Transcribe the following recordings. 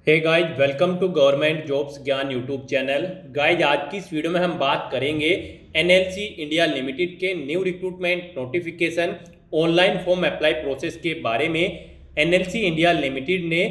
Hey guys, welcome to government jobs Gyan YouTube channel. Guys, आज की इस वीडियो में हम बात करेंगे एनएलसी इंडिया लिमिटेड के new recruitment notification online form apply process के बारे में। एनएलसी इंडिया लिमिटेड ने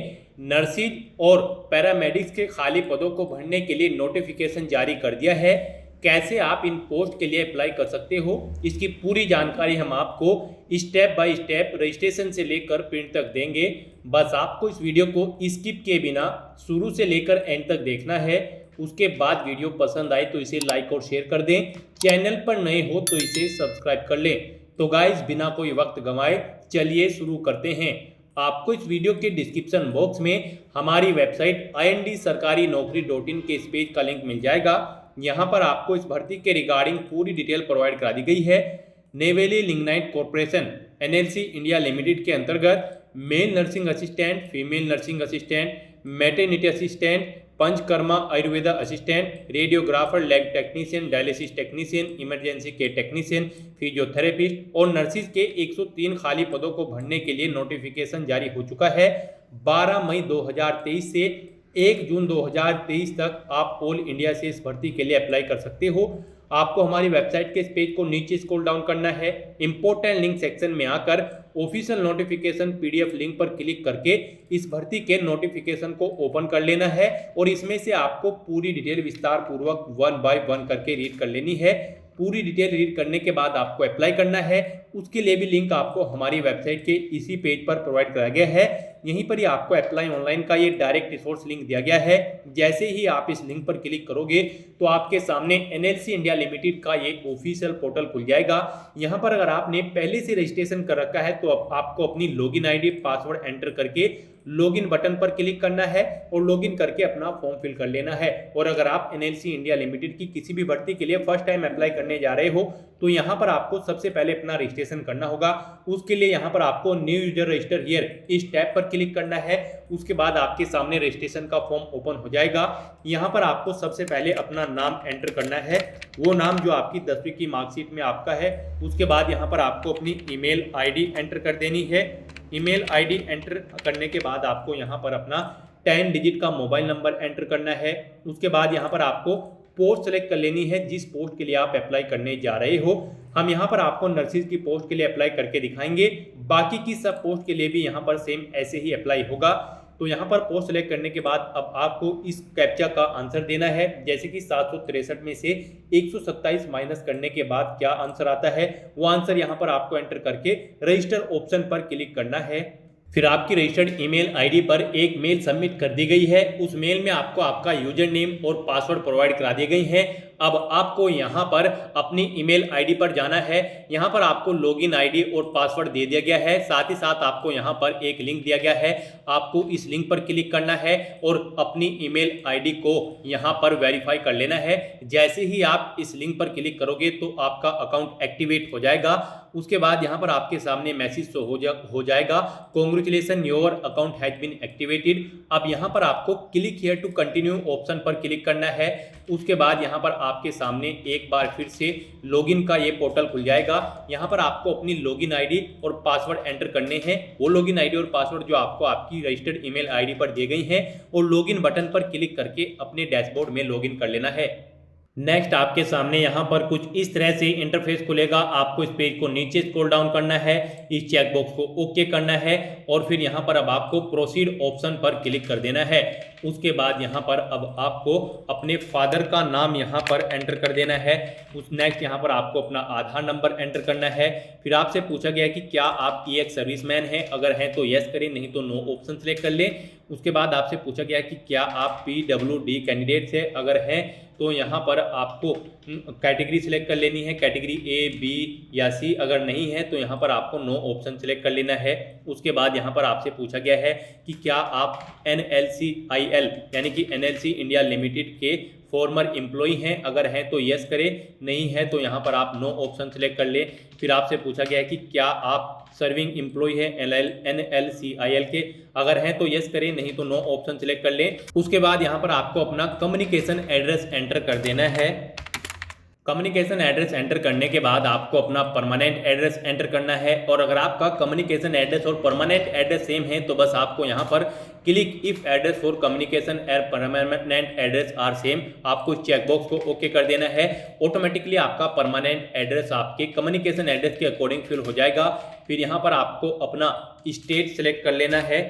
नर्सिज और पैरामेडिक्स के खाली पदों को भरने के लिए नोटिफिकेशन जारी कर दिया है। कैसे आप इन पोस्ट के लिए अप्लाई कर सकते हो, इसकी पूरी जानकारी हम आपको स्टेप बाय स्टेप रजिस्ट्रेशन से लेकर प्रिंट तक देंगे। बस आपको इस वीडियो को स्किप किए बिना शुरू से लेकर एंड तक देखना है। उसके बाद वीडियो पसंद आए तो इसे लाइक और शेयर कर दें। चैनल पर नए हो तो इसे सब्सक्राइब कर लें। तो गाइस, बिना कोई वक्त गंवाए चलिए शुरू करते हैं। आपको इस वीडियो के डिस्क्रिप्शन बॉक्स में हमारी वेबसाइट IND-sarkari-naukri.in के इस पेज का लिंक मिल जाएगा। यहाँ पर आपको इस भर्ती के रिगार्डिंग पूरी डिटेल प्रोवाइड करा दी गई है। Neyveli lignite corporation NLC India limited के अंतर्गत male nursing assistant, female nursing assistant, maternity assistant, Panchakarma Ayurveda assistant, radiographer, lab technician, dialysis technician, emergency के टेक्नीशियन, फिजियोथेरेपिस्ट और नर्सिस के 103 खाली पदों को भरने के लिए नोटिफिकेशन जारी हो चुका है। 12 मई 2023 से 1 जून 2023 तक आप ऑल इंडिया से इस भर्ती के लिए अप्लाई कर सकते हो। आपको हमारी वेबसाइट के इस पेज को नीचे स्क्रॉल डाउन करना है। इंपॉर्टेंट लिंक सेक्शन में आकर ऑफिशियल नोटिफिकेशन PDF लिंक पर क्लिक करके इस भर्ती के नोटिफिकेशन को ओपन कर लेना है और इसमें से आपको पूरी डिटेल विस्तार पूर्वक 1 बाय 1 करके रीड कर लेनी है। पूरी डिटेल रीड करने के बाद आपको अप्लाई करना है। उसके लिए भी लिंक आपको हमारी वेबसाइट के इसी पेज पर प्रोवाइड कराया गया है। यहीं पर ही आपको अप्लाई ऑनलाइन का ये डायरेक्ट रिसोर्स लिंक दिया गया है। जैसे ही आप इस लिंक पर क्लिक करोगे तो आपके सामने एनएलसी इंडिया लिमिटेड का ये ऑफिशियल पोर्टल खुल जाएगा। यहाँ पर अगर आपने पहले से रजिस्ट्रेशन कर रखा है तो आपको अपनी लॉगिन आईडी पासवर्ड एंटर करके लॉगिन बटन पर क्लिक करना है और लॉगिन करके अपना फॉर्म फिल कर लेना है। और अगर आप एनएलसी इंडिया लिमिटेड की किसी भी भर्ती के लिए फर्स्ट टाइम अप्लाई करने जा रहे हो तो यहाँ पर आपको सबसे पहले अपना रजिस्ट्रेशन करना होगा। उसके लिए यहाँ पर आपको न्यू यूजर रजिस्टर हियर इस टैब पर क्लिक करना है। उसके बाद आपके सामने रजिस्ट्रेशन का फॉर्म ओपन हो जाएगा। यहाँ पर आपको सबसे पहले अपना नाम एंटर करना है, वो नाम जो आपकी 10वीं की मार्कशीट में आपका है। उसके बाद यहाँ पर आपको अपनी ईमेल आईडी एंटर कर देनी है। ईमेल आईडी एंटर करने के बाद आपको यहाँ पर अपना 10 डिजिट का मोबाइल नंबर एंटर करना है। उसके बाद यहाँ पर आपको पोस्ट सेलेक्ट कर लेनी है जिस पोस्ट के लिए आप अप्लाई करने जा रहे हो। हम यहाँ पर आपको नर्सिस की पोस्ट के लिए अप्लाई करके दिखाएंगे। बाकी की सब पोस्ट के लिए भी यहाँ पर सेम ऐसे ही अप्लाई होगा। तो यहाँ पर पोस्ट सेलेक्ट करने के बाद अब आपको इस कैप्चा का आंसर देना है। जैसे कि 763 में से 127 माइनस करने के बाद क्या आंसर आता है, वो आंसर यहाँ पर आपको एंटर करके रजिस्टर ऑप्शन पर क्लिक करना है। फिर आपकी रजिस्टर्ड ईमेल आईडी पर एक मेल सबमिट कर दी गई है। उस मेल में आपको आपका यूजर नेम और पासवर्ड प्रोवाइड करा दिए गए हैं। अब आपको यहाँ पर अपनी ईमेल आईडी पर जाना है। यहाँ पर आपको लॉगिन आईडी और पासवर्ड दे दिया गया है। साथ ही साथ आपको यहाँ पर एक लिंक दिया गया है। आपको इस लिंक पर क्लिक करना है और अपनी ईमेल आईडी को यहाँ पर वेरीफाई कर लेना है। जैसे ही आप इस लिंक पर क्लिक करोगे तो आपका अकाउंट एक्टिवेट हो जाएगा। उसके बाद यहाँ पर आपके सामने मैसेज तो हो जाएगा, congratulation your account has been activated. अब यहाँ पर आपको click here to continue option पर क्लिक करना है। उसके बाद यहाँ पर आपके सामने एक बार फिर से लॉगिन का ये पोर्टल खुल जाएगा। यहाँ पर आपको अपनी लॉगिन आईडी और पासवर्ड एंटर करने हैं। वो लॉगिन आईडी और पासवर्ड जो आपको आपकी रजिस्टर्ड ईमेल आईडी पर दिए गई हैं और लॉगिन बटन पर क्लिक करके अपने डैशबोर्ड में लॉगिन कर लेना है। नेक्स्ट आपके सामने यहाँ पर कुछ इस तरह से इंटरफेस खुलेगा। आपको इस पेज को नीचे स्क्रॉल डाउन करना है, इस चेकबॉक्स को ओके करना है और फिर यहाँ पर अब आपको प्रोसीड ऑप्शन पर क्लिक कर देना है। उसके बाद यहाँ पर अब आपको अपने फादर का नाम यहाँ पर एंटर कर देना है। नेक्स्ट यहाँ पर आपको अपना आधार नंबर एंटर करना है। फिर आपसे पूछा गया कि क्या आप एक सर्विसमैन हैं, अगर हैं तो यस करें, नहीं तो नो ऑप्शन सेलेक्ट कर लें। उसके बाद आपसे पूछा गया कि क्या आप PWD कैंडिडेट है, अगर हैं तो यहाँ पर आपको कैटेगरी सिलेक्ट कर लेनी है, कैटेगरी A, B या C। अगर नहीं है तो यहाँ पर आपको नो ऑप्शन सिलेक्ट कर लेना है। उसके बाद यहाँ पर आपसे पूछा गया है कि क्या आप NLCIL यानी कि एनएलसी इंडिया लिमिटेड के फॉर्मर एम्प्लॉई हैं, अगर हैं तो यस करें, नहीं है तो यहाँ पर आप नो ऑप्शन सेलेक्ट कर लें। फिर आपसे पूछा गया है कि क्या आप सर्विंग एम्प्लॉय है NLCIL के, अगर हैं तो यस करें, नहीं तो नो ऑप्शन सेलेक्ट कर लें। उसके बाद यहाँ पर आपको अपना कम्युनिकेशन एड्रेस एंटर कर देना है। कम्युनिकेशन एड्रेस एंटर करने के बाद आपको अपना परमानेंट एड्रेस एंटर करना है, और अगर आपका कम्युनिकेशन एड्रेस और परमानेंट एड्रेस सेम है तो बस आपको यहाँ पर click if address for communication and permanent address are same, आपको चेकबॉक्स को ओके कर देना है। ऑटोमेटिकली आपका परमानेंट एड्रेस आपके कम्युनिकेशन एड्रेस के अकॉर्डिंग फिल हो जाएगा। फिर यहाँ पर आपको अपना स्टेट सेलेक्ट कर लेना है,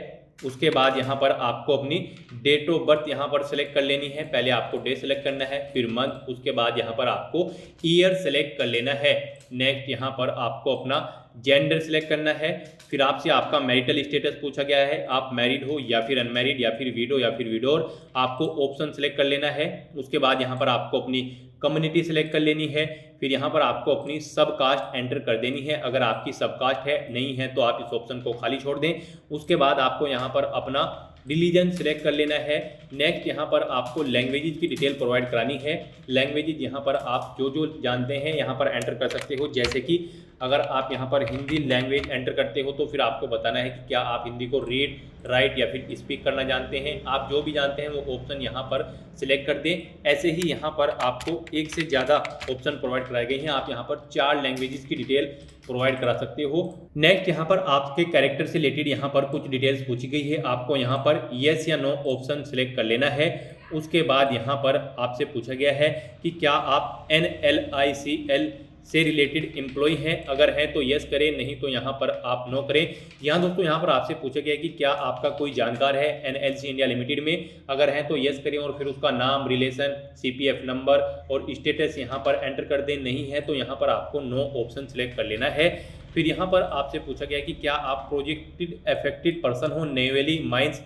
उसके बाद यहाँ पर आपको अपनी डेट ऑफ बर्थ यहाँ पर सेलेक्ट कर लेनी है। पहले आपको डे सेलेक्ट करना है, फिर मंथ, उसके बाद यहाँ पर आपको ईयर सेलेक्ट कर लेना है। नेक्स्ट यहाँ पर आपको अपना जेंडर सेलेक्ट करना है। फिर आपसे आपका मैरिटल स्टेटस पूछा गया है, आप मैरिड हो या फिर अनमैरिड या फिर विडो या फिर विडोर, आपको ऑप्शन सेलेक्ट कर लेना है। उसके बाद यहाँ पर आपको अपनी कम्युनिटी सेलेक्ट कर लेनी है। फिर यहाँ पर आपको अपनी सब कास्ट एंटर कर देनी है, अगर आपकी सब कास्ट है, नहीं है तो आप इस ऑप्शन को खाली छोड़ दें। उसके बाद आपको यहाँ पर अपना रिलीजन सिलेक्ट कर लेना है। नेक्स्ट यहाँ पर आपको लैंग्वेजेस की डिटेल प्रोवाइड करानी है। लैंग्वेजेस यहाँ पर आप जो जो जानते हैं यहाँ पर एंटर कर सकते हो, जैसे कि अगर आप यहाँ पर हिंदी लैंग्वेज एंटर करते हो तो फिर आपको बताना है कि क्या आप हिंदी को रीड, राइट या फिर स्पीक करना जानते हैं। आप जो भी जानते हैं वो ऑप्शन यहाँ पर सिलेक्ट कर दें। ऐसे ही यहाँ पर आपको एक से ज़्यादा ऑप्शन प्रोवाइड कराए गए हैं, आप यहाँ पर 4 लैंग्वेजेस की डिटेल प्रोवाइड करा सकते हो। नेक्स्ट यहाँ पर आपके कैरेक्टर से रिलेटेड यहाँ पर कुछ डिटेल्स पूछी गई है, आपको यहाँ पर येस या नो ऑप्शन सिलेक्ट कर लेना है। उसके बाद यहाँ पर आपसे पूछा गया है कि क्या आप NLICL से रिलेटेड एम्प्लॉय हैं, अगर हैं तो यस करें, नहीं तो यहाँ पर आप नो करें। यहाँ दोस्तों यहाँ पर आपसे पूछा गया है कि क्या आपका कोई जानकार है NLC इंडिया लिमिटेड में, अगर हैं तो यस करें और फिर उसका नाम, रिलेशन, CPF नंबर और स्टेटस यहाँ पर एंटर कर दें, नहीं है तो यहाँ पर आपको नो ऑप्शन सेलेक्ट कर लेना है। फिर यहाँ पर आपसे पूछा गया कि क्या आप प्रोजेक्टेड अफेक्टेड पर्सन हो नेवली माइंस,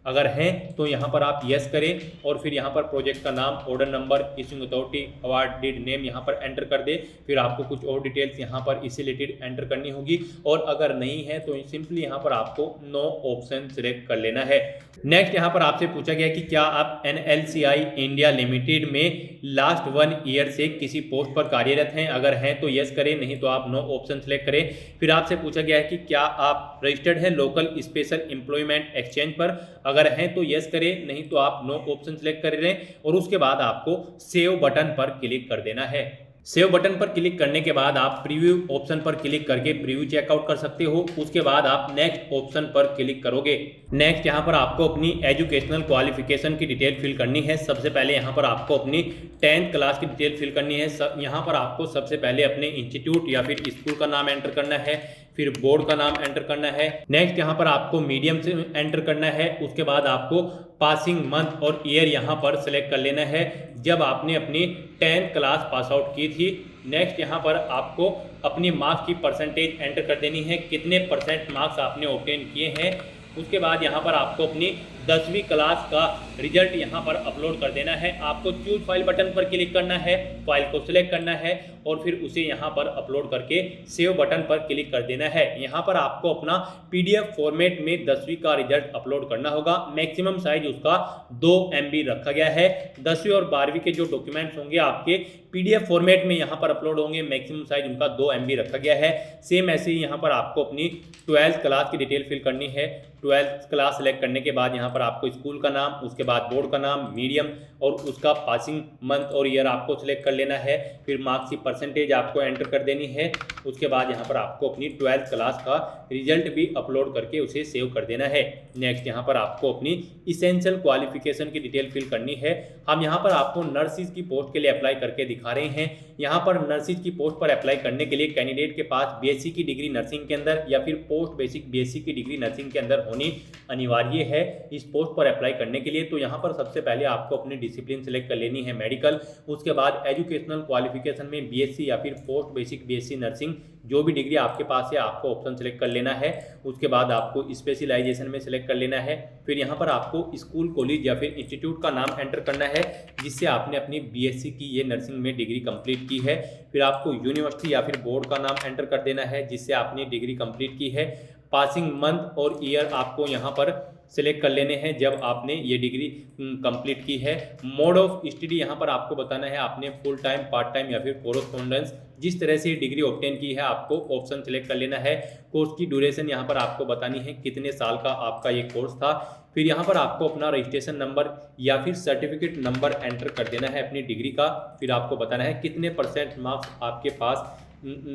अगर हैं तो यहाँ पर आप यस करें और फिर यहाँ पर प्रोजेक्ट का नाम, order number, issuing authority, awarded name यहाँ पर एंटर कर दे। फिर आपको कुछ और डिटेल्स यहाँ पर इससे रिलेटेड एंटर करनी होगी, और अगर नहीं है तो सिंपली यहाँ पर आपको नो ऑप्शन सिलेक्ट कर लेना है। नेक्स्ट यहाँ पर आपसे पूछा गया कि क्या आप NLCI इंडिया लिमिटेड में लास्ट 1 ईयर से किसी पोस्ट पर कार्यरत हैं, अगर हैं तो यस करें, नहीं तो आप नो ऑप्शन सेलेक्ट करें। फिर आपसे पूछा गया है कि क्या आप रजिस्टर्ड हैं लोकल स्पेशल एम्प्लॉयमेंट एक्सचेंज पर, अगर हैं तो यस करें, नहीं तो आप नो ऑप्शन सेलेक्ट कर लें, और उसके बाद आपको सेव बटन पर क्लिक कर देना है। सेव बटन पर क्लिक करने के बाद आप प्रीव्यू ऑप्शन पर क्लिक करके प्रीव्यू चेकआउट कर सकते हो। उसके बाद आप नेक्स्ट ऑप्शन पर क्लिक करोगे। नेक्स्ट यहाँ पर आपको अपनी एजुकेशनल क्वालिफिकेशन की डिटेल फिल करनी है। सबसे पहले यहाँ पर आपको अपनी 10th क्लास की डिटेल फिल करनी है। यहाँ पर आपको सबसे पहले अपने इंस्टीट्यूट या फिर स्कूल का नाम एंटर करना है, फिर बोर्ड का नाम एंटर करना है। नेक्स्ट यहाँ पर आपको मीडियम से एंटर करना है। उसके बाद आपको पासिंग मंथ और ईयर यहाँ पर सेलेक्ट कर लेना है जब आपने अपनी 10th क्लास पास आउट की थी। नेक्स्ट यहाँ पर आपको अपनी मार्क्स की परसेंटेज एंटर कर देनी है, कितने % मार्क्स आपने ऑब्टेन किए हैं। उसके बाद यहाँ पर आपको अपनी 10वीं क्लास का रिजल्ट यहाँ पर अपलोड कर देना है। आपको चूज फाइल बटन पर क्लिक करना है, फाइल को सिलेक्ट करना है और फिर उसे यहाँ पर अपलोड करके सेव बटन पर क्लिक कर देना है। यहाँ पर आपको अपना PDF फॉर्मेट में 10वीं का रिजल्ट अपलोड करना होगा। मैक्सिमम साइज उसका 2 MB रखा गया है। 10वीं और 12वीं के जो डॉक्यूमेंट्स होंगे आपके PDF फॉर्मेट में यहाँ पर अपलोड होंगे, मैक्सिमम साइज उनका 2 MB रखा गया है। सेम ऐसे ही यहाँ पर आपको अपनी 12th क्लास की डिटेल फिल करनी है। 12th क्लास सेलेक्ट करने के बाद यहाँ पर आपको स्कूल का नाम, उसके बाद बोर्ड का नाम, मीडियम और उसका पासिंग मंथ और ईयर आपको सिलेक्ट कर लेना है। फिर मार्क्स की परसेंटेज आपको एंटर कर देनी है। उसके बाद यहाँ पर आपको अपनी 12th क्लास का रिजल्ट भी अपलोड करके उसे सेव कर देना है। नेक्स्ट यहाँ पर आपको अपनी इसेंशियल क्वालिफिकेशन की डिटेल फिल करनी है। हम यहाँ पर आपको नर्सिस की पोस्ट के लिए अप्लाई करके दिखा रहे हैं। यहाँ पर नर्सिस की पोस्ट पर अप्लाई करने के लिए कैंडिडेट के पास BSc की डिग्री नर्सिंग के अंदर या फिर पोस्ट बेसिक BSc की डिग्री नर्सिंग के अंदर होनी अनिवार्य है इस पोस्ट पर अप्लाई करने के लिए। तो यहाँ पर सबसे पहले आपको अपनी डिसिप्लिन सेलेक्ट कर लेनी है मेडिकल। उसके बाद एजुकेशनल क्वालिफिकेशन में BSc या फिर पोस्ट बेसिक BSc नर्सिंग जो भी डिग्री आपके पास है आपको ऑप्शन सेलेक्ट कर लेना है। उसके बाद आपको स्पेशलाइजेशन में सेलेक्ट कर लेना है। फिर यहाँ पर आपको स्कूल, कॉलेज या फिर इंस्टीट्यूट का नाम एंटर करना है जिससे आपने अपनी BSc की ये नर्सिंग में डिग्री कंप्लीट की है। फिर आपको यूनिवर्सिटी या फिर बोर्ड का नाम एंटर कर देना है जिससे आपने डिग्री कंप्लीट की है। पासिंग मंथ और ईयर आपको यहाँ पर सिलेक्ट कर लेने हैं जब आपने ये डिग्री कंप्लीट की है। मोड ऑफ स्टडी यहाँ पर आपको बताना है आपने फुल टाइम, पार्ट टाइम या फिर कोरोस्पोंडेंस, जिस तरह से डिग्री ऑब्टेन की है आपको ऑप्शन सेलेक्ट कर लेना है। कोर्स की ड्यूरेशन यहाँ पर आपको बतानी है कितने साल का आपका ये कोर्स था। फिर यहाँ पर आपको अपना रजिस्ट्रेशन नंबर या फिर सर्टिफिकेट नंबर एंटर कर देना है अपनी डिग्री का। फिर आपको बताना है कितने % मार्क्स आपके पास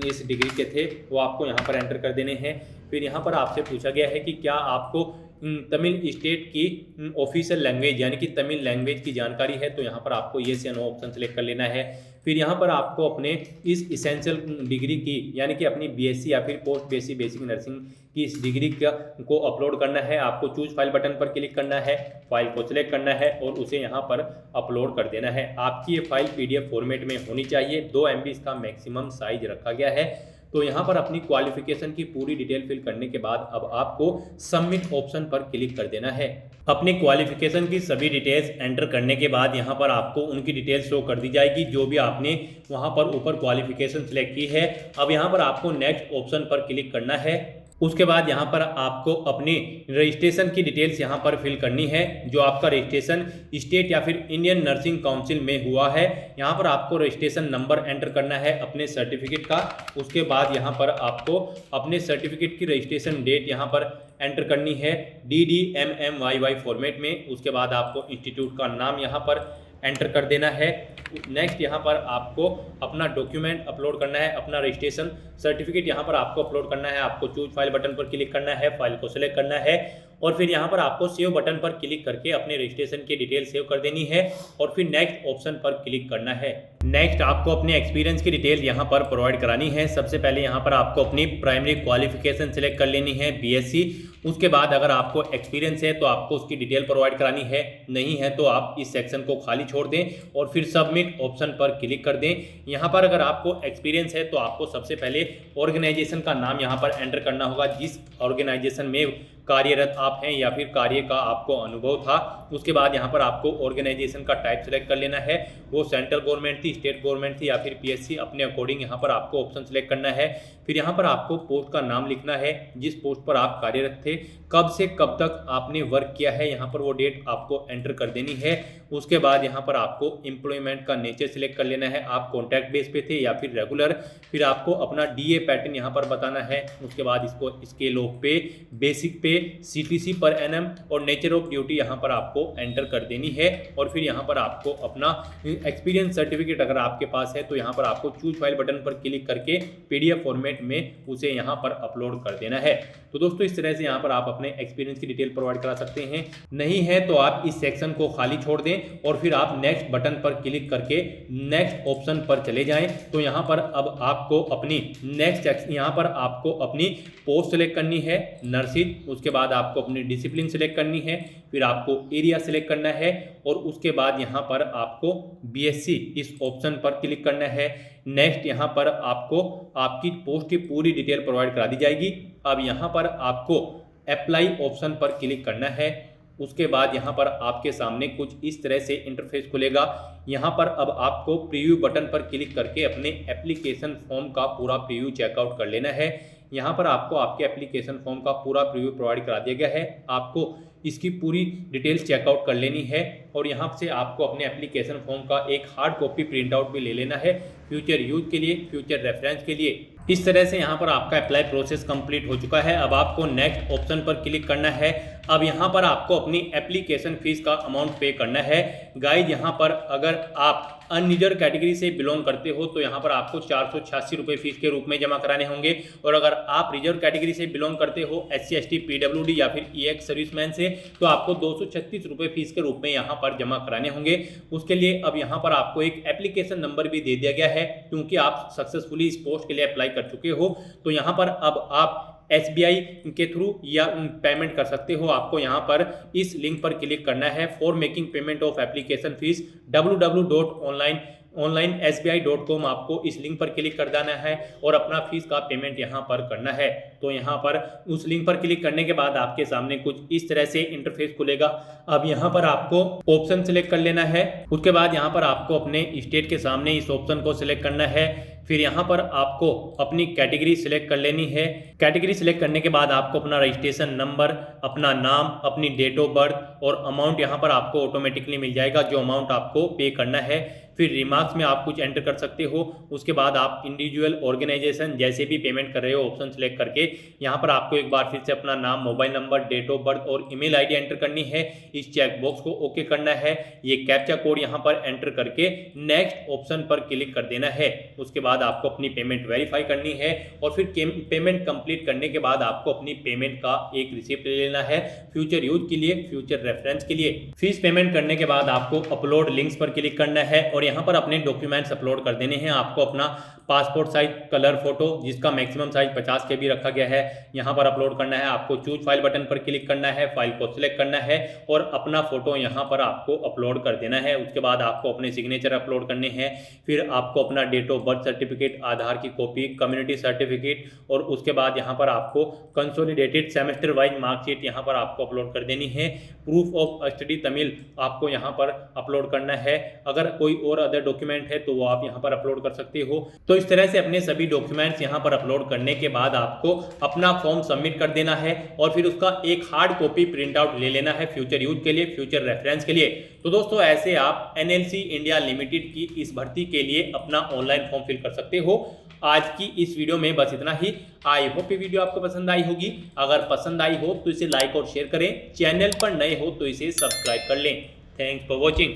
इस डिग्री के थे, वो आपको यहाँ पर एंटर कर देने हैं। फिर यहाँ पर आपसे पूछा गया है कि क्या आपको तमिल स्टेट की ऑफिशियल लैंग्वेज यानी कि तमिल लैंग्वेज की जानकारी है, तो यहाँ पर आपको येस या नो ऑप्शन सेलेक्ट कर लेना है। फिर यहाँ पर आपको अपने इस इसेंशियल डिग्री की यानी कि अपनी बीएससी या फिर पोस्ट बीएससी बेसिक नर्सिंग की इस डिग्री को अपलोड करना है। आपको चूज फाइल बटन पर क्लिक करना है, फाइल को सिलेक्ट करना है और उसे यहाँ पर अपलोड कर देना है। आपकी ये फाइल PDF फॉर्मेट में होनी चाहिए, 2 MB इसका मैक्सिमम साइज रखा गया है। तो यहाँ पर अपनी क्वालिफिकेशन की पूरी डिटेल फिल करने के बाद अब आपको सबमिट ऑप्शन पर क्लिक कर देना है। अपनी क्वालिफिकेशन की सभी डिटेल्स एंटर करने के बाद यहाँ पर आपको उनकी डिटेल्स शो कर दी जाएगी जो भी आपने वहाँ पर ऊपर क्वालिफिकेशन सिलेक्ट की है। अब यहाँ पर आपको नेक्स्ट ऑप्शन पर क्लिक करना है। उसके बाद यहाँ पर आपको अपनी रजिस्ट्रेशन की डिटेल्स यहाँ पर फिल करनी है, जो आपका रजिस्ट्रेशन स्टेट या फिर इंडियन नर्सिंग काउंसिल में हुआ है। यहाँ पर आपको रजिस्ट्रेशन नंबर एंटर करना है अपने सर्टिफिकेट का। उसके बाद यहाँ पर आपको अपने सर्टिफिकेट की रजिस्ट्रेशन डेट यहाँ पर एंटर करनी है DDMMYY फॉर्मेट में। उसके बाद आपको इंस्टीट्यूट का नाम यहाँ पर एंटर कर देना है। नेक्स्ट यहाँ पर आपको अपना डॉक्यूमेंट अपलोड करना है, अपना रजिस्ट्रेशन सर्टिफिकेट यहाँ पर आपको अपलोड करना है। आपको चूज फाइल बटन पर क्लिक करना है, फाइल को सिलेक्ट करना है और फिर यहाँ पर आपको सेव बटन पर क्लिक करके अपने रजिस्ट्रेशन की डिटेल सेव कर देनी है और फिर नेक्स्ट ऑप्शन पर क्लिक करना है। नेक्स्ट आपको अपने एक्सपीरियंस की डिटेल यहाँ पर प्रोवाइड करानी है। सबसे पहले यहाँ पर आपको अपनी प्राइमरी क्वालिफिकेशन सिलेक्ट कर लेनी है BSc। उसके बाद अगर आपको एक्सपीरियंस है तो आपको उसकी डिटेल प्रोवाइड करानी है, नहीं है तो आप इस सेक्शन को खाली छोड़ दें और फिर सबमिट ऑप्शन पर क्लिक कर दें। यहाँ पर अगर आपको एक्सपीरियंस है तो आपको सबसे पहले ऑर्गेनाइजेशन का नाम यहाँ पर एंटर करना होगा, जिस ऑर्गेनाइजेशन में कार्यरत आप हैं या फिर कार्य का आपको अनुभव था। उसके बाद यहाँ पर आपको ऑर्गेनाइजेशन का टाइप सेलेक्ट कर लेना है, वो सेंट्रल गवर्नमेंट थी, स्टेट गवर्नमेंट थी या फिर PSC, अपने अकॉर्डिंग यहाँ पर आपको ऑप्शन सेलेक्ट करना है। फिर यहाँ पर आपको पोस्ट का नाम लिखना है, जिस पोस्ट पर आप कार्यरत थे, कब से कब तक आपने वर्क किया है, यहाँ पर वो डेट आपको एंटर कर देनी है। उसके बाद यहाँ पर आपको एम्प्लॉयमेंट का नेचर सिलेक्ट कर लेना है, आप कॉन्ट्रैक्ट बेस पे थे या फिर रेगुलर। फिर आपको अपना DA पैटर्न यहाँ पर बताना है। उसके बाद इसको स्केल ऑफ पे, बेसिक पे, CTC पर एनम और नेचर ऑफ ड्यूटी यहाँ पर आपको एंटर कर देनी है। और फिर यहाँ पर आपको अपना एक्सपीरियंस सर्टिफिकेट अगर आपके पास है तो यहाँ पर आपको चूज फाइल बटन पर क्लिक करके PDF फॉर्मेट में उसे यहाँ पर अपलोड कर देना है। तो दोस्तों इस तरह से यहाँ पर आप अपने एक्सपीरियंस की डिटेल प्रोवाइड करा सकते हैं। नहीं है तो आप इस सेक्शन को खाली छोड़ दें और फिर आप नेक्स्ट बटन पर क्लिक करके नेक्स्ट ऑप्शन पर चले जाएं। तो यहाँ पर अब आपको अपनी नेक्स्ट यहाँ पर आपको अपनी पोस्ट सेलेक्ट करनी है, नर्सिंग। उसके बाद आपको अपनी डिसिप्लिन सेलेक्ट करनी है, फिर आपको एरिया सेलेक्ट करना है और उसके बाद यहाँ पर आपको BSc इस ऑप्शन पर क्लिक करना है। नेक्स्ट यहाँ पर आपको आपकी पोस्ट की पूरी डिटेल प्रोवाइड करा दी जाएगी। अब यहाँ पर आपको अप्लाई ऑप्शन पर क्लिक करना है। उसके बाद यहाँ पर आपके सामने कुछ इस तरह से इंटरफेस खुलेगा। यहाँ पर अब आपको प्रीव्यू बटन पर क्लिक करके अपने एप्लीकेशन फॉर्म का पूरा प्रीव्यू चेकआउट कर लेना है। यहाँ पर आपको आपके एप्लीकेशन फॉर्म का पूरा प्रीव्यू प्रोवाइड करा दिया गया है, आपको इसकी पूरी डिटेल्स चेकआउट कर लेनी है और यहाँ से आपको अपने एप्लीकेशन फॉर्म का एक हार्ड कॉपी प्रिंट आउट भी ले लेना है फ्यूचर यूज के लिए, फ्यूचर रेफरेंस के लिए। इस तरह से यहाँ पर आपका अप्लाई प्रोसेस कंप्लीट हो चुका है। अब आपको नेक्स्ट ऑप्शन पर क्लिक करना है। अब यहाँ पर आपको अपनी एप्लीकेशन फीस का अमाउंट पे करना है। गाइज यहाँ पर अगर आप अनरिजर्व कैटेगरी से बिलोंग करते हो तो यहाँ पर आपको 486 रुपये फीस के रूप में जमा कराने होंगे और अगर आप रिजर्व कैटेगरी से बिलोंग करते हो SC ST PWD या फिर EX सर्विसमैन से तो आपको 236 रुपये फीस के रूप में यहाँ पर जमा कराने होंगे। उसके लिए अब यहाँ पर आपको एक एप्लीकेशन नंबर भी दे दिया गया है, क्योंकि आप सक्सेसफुली इस पोस्ट के लिए अप्लाई कर चुके हो। तो यहाँ पर अब आप SBI के थ्रू या पेमेंट कर सकते हो। आपको यहाँ पर इस लिंक पर क्लिक करना है, for making payment of application fees www.onlinesbi.com। आपको इस लिंक पर क्लिक कर देना है और अपना फीस का पेमेंट यहाँ पर करना है। तो यहाँ पर उस लिंक पर क्लिक करने के बाद आपके सामने कुछ इस तरह से इंटरफेस खुलेगा। अब यहाँ पर आपको ऑप्शन सिलेक्ट कर लेना है। उसके बाद यहाँ पर आपको अपने स्टेट के सामने इस ऑप्शन को सिलेक्ट करना है, फिर यहाँ पर आपको अपनी कैटेगरी सिलेक्ट कर लेनी है। कैटेगरी सिलेक्ट करने के बाद आपको अपना रजिस्ट्रेशन नंबर, अपना नाम, अपनी डेट ऑफ बर्थ और अमाउंट यहाँ पर आपको ऑटोमेटिकली मिल जाएगा, जो अमाउंट आपको पे करना है। फिर रिमार्क्स में आप कुछ एंटर कर सकते हो। उसके बाद आप इंडिविजुअल, ऑर्गेनाइजेशन जैसे भी पेमेंट कर रहे हो ऑप्शन सेलेक्ट करके यहाँ पर आपको एक बार फिर से अपना नाम, mobile number, date of birth और ईमेल आईडी एंटर करनी है। इस चेक बॉक्स को ओके करना है। ये कैप्चा कोड यहाँ पर एंटर करके नेक्स्ट ऑप्शन पर क्लिक कर देना है। उसके बाद आपको अपनी पेमेंट वेरीफाई करनी है और फिर पेमेंट कंप्लीट करने के बाद आपको अपनी पेमेंट का एक रिसिप्ट ले लेना है, फ्यूचर यूज के लिए, फ्यूचर रेफरेंस के लिए। फीस पेमेंट करने के बाद आपको अपलोड लिंक्स पर क्लिक करना है और यहाँ पर अपने डॉक्यूमेंट्स अपलोड कर देने हैं। आपको अपना पासपोर्ट साइज कलर फोटो, जिसका मैक्सिमम साइज 50 KB रखा गया है, यहाँ पर अपलोड करना है। आपको चूज फाइल बटन पर क्लिक करना है, फाइल को सिलेक्ट करना है और अपना फोटो यहाँ पर आपको अपलोड कर देना है। उसके बाद आपको अपने सिग्नेचर अपलोड करने हैं। फिर आपको अपना डेट ऑफ बर्थ सर्टिफिकेट, आधार की कॉपी, कम्युनिटी सर्टिफिकेट और उसके बाद यहाँ पर आपको कंसोलिडेटेड सेमेस्टर वाइज मार्कशीट यहाँ पर आपको अपलोड कर देनी है। प्रूफ ऑफ स्टडी तमिल आपको यहाँ पर अपलोड करना है। अगर कोई और अदर डॉक्यूमेंट है तो वो आप यहाँ पर अपलोड कर सकते हो। तो इस तरह से अपने सभी डॉक्यूमेंट्स यहाँ पर अपलोड करने के बाद आपको अपना फॉर्म सबमिट कर देना है और फिर उसका एक हार्ड कॉपी प्रिंट आउट ले लेना है, फ्यूचर यूज के लिए, फ्यूचर रेफरेंस के लिए। तो दोस्तों ऐसे आप NLC इंडिया लिमिटेड की इस भर्ती के लिए अपना ऑनलाइन फॉर्म फिल कर सकते हो। आज की इस वीडियो में बस इतना ही। आई होप ये वीडियो आपको पसंद आई होगी। अगर पसंद आई हो तो इसे लाइक और शेयर करें। चैनल पर नए हो तो इसे सब्सक्राइब कर लें। Thanks for watching.